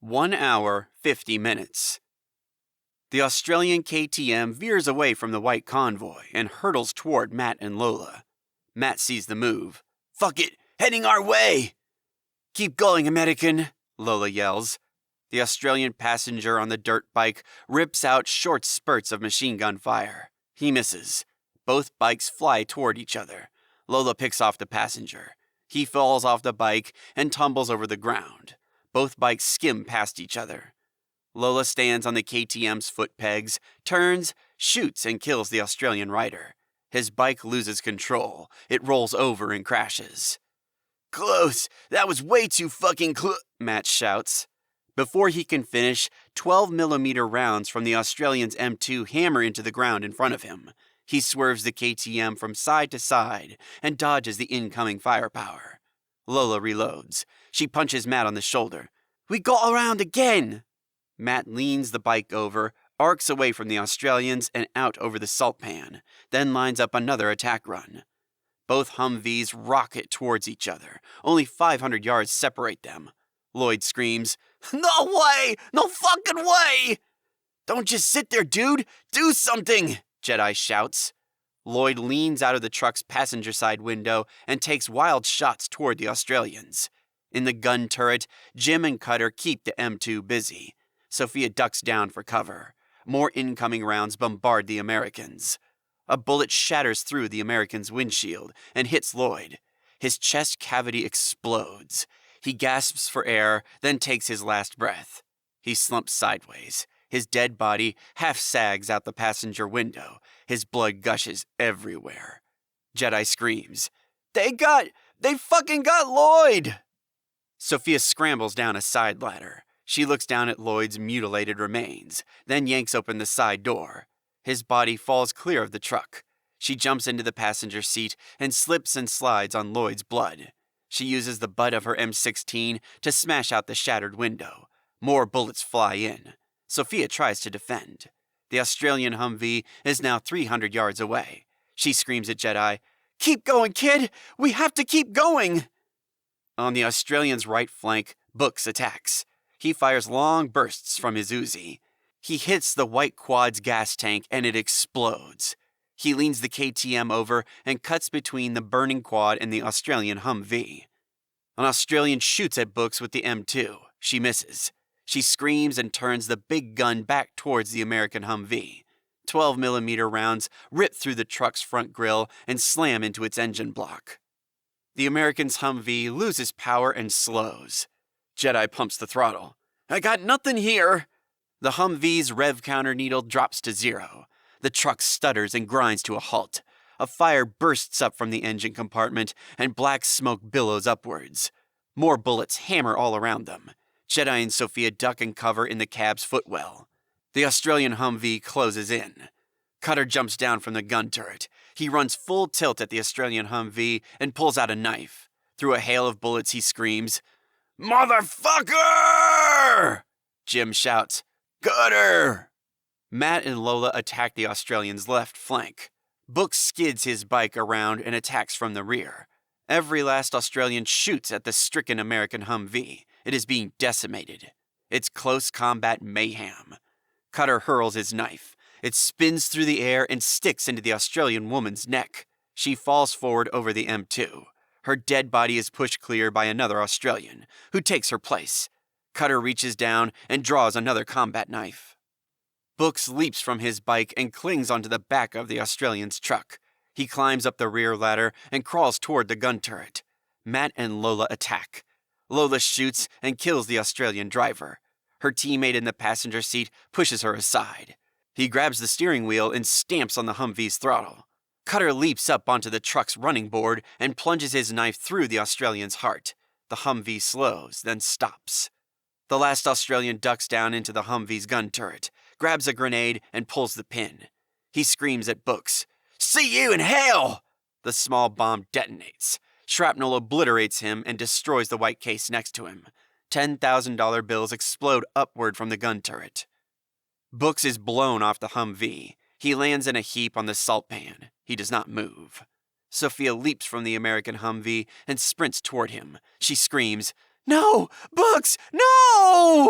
1 hour, 50 minutes. The Australian KTM veers away from the white convoy and hurtles toward Matt and Lola. Matt sees the move. "Fuck it, heading our way!" "Keep going, American," Lola yells. The Australian passenger on the dirt bike rips out short spurts of machine gun fire. He misses. Both bikes fly toward each other. Lola picks off the passenger. He falls off the bike and tumbles over the ground. Both bikes skim past each other. Lola stands on the KTM's foot pegs, turns, shoots, and kills the Australian rider. His bike loses control. It rolls over and crashes. "Close! That was way too fucking close!" Matt shouts. Before he can finish, 12mm rounds from the Australian's M2 hammer into the ground in front of him. He swerves the KTM from side to side and dodges the incoming firepower. Lola reloads. She punches Matt on the shoulder. "We got around again!" Matt leans the bike over, arcs away from the Australians and out over the salt pan, then lines up another attack run. Both Humvees rocket towards each other. Only 500 yards separate them. Lloyd screams, "No way! No fucking way!" "Don't just sit there, dude! Do something!" Jedi shouts. Lloyd leans out of the truck's passenger side window and takes wild shots toward the Australians. In the gun turret, Jim and Cutter keep the M2 busy. Sophia ducks down for cover. More incoming rounds bombard the Americans. A bullet shatters through the American's windshield and hits Lloyd. His chest cavity explodes. He gasps for air, then takes his last breath. He slumps sideways. His dead body half sags out the passenger window. His blood gushes everywhere. Jedi screams, They fucking got Lloyd!" Sophia scrambles down a side ladder. She looks down at Lloyd's mutilated remains, then yanks open the side door. His body falls clear of the truck. She jumps into the passenger seat and slips and slides on Lloyd's blood. She uses the butt of her M16 to smash out the shattered window. More bullets fly in. Sophia tries to defend. The Australian Humvee is now 300 yards away. She screams at Jedi, "Keep going, kid! We have to keep going!" On the Australian's right flank, Books attacks. He fires long bursts from his Uzi. He hits the white quad's gas tank and it explodes. He leans the KTM over and cuts between the burning quad and the Australian Humvee. An Australian shoots at Books with the M2. She misses. She screams and turns the big gun back towards the American Humvee. 12mm rounds rip through the truck's front grille and slam into its engine block. The American's Humvee loses power and slows. Jedi pumps the throttle. "I got nothing here!" The Humvee's rev counter needle drops to 0. The truck stutters and grinds to a halt. A fire bursts up from the engine compartment and black smoke billows upwards. More bullets hammer all around them. Jedi and Sophia duck and cover in the cab's footwell. The Australian Humvee closes in. Cutter jumps down from the gun turret. He runs full tilt at the Australian Humvee and pulls out a knife. Through a hail of bullets, he screams, "Motherfucker!" Jim shouts, "Cutter!" Matt and Lola attack the Australian's left flank. Books skids his bike around and attacks from the rear. Every last Australian shoots at the stricken American Humvee. It is being decimated. It's close combat mayhem. Cutter hurls his knife. It spins through the air and sticks into the Australian woman's neck. She falls forward over the M2. Her dead body is pushed clear by another Australian, who takes her place. Cutter reaches down and draws another combat knife. Books leaps from his bike and clings onto the back of the Australian's truck. He climbs up the rear ladder and crawls toward the gun turret. Matt and Lola attack. Lola shoots and kills the Australian driver. Her teammate in the passenger seat pushes her aside. He grabs the steering wheel and stamps on the Humvee's throttle. Cutter leaps up onto the truck's running board and plunges his knife through the Australian's heart. The Humvee slows, then stops. The last Australian ducks down into the Humvee's gun turret, grabs a grenade, and pulls the pin. He screams at Books, "See you in hell!" The small bomb detonates. Shrapnel obliterates him and destroys the white case next to him. $10,000 bills explode upward from the gun turret. Books is blown off the Humvee. He lands in a heap on the salt pan. He does not move. Sophia leaps from the American Humvee and sprints toward him. She screams, "No! Books! No!"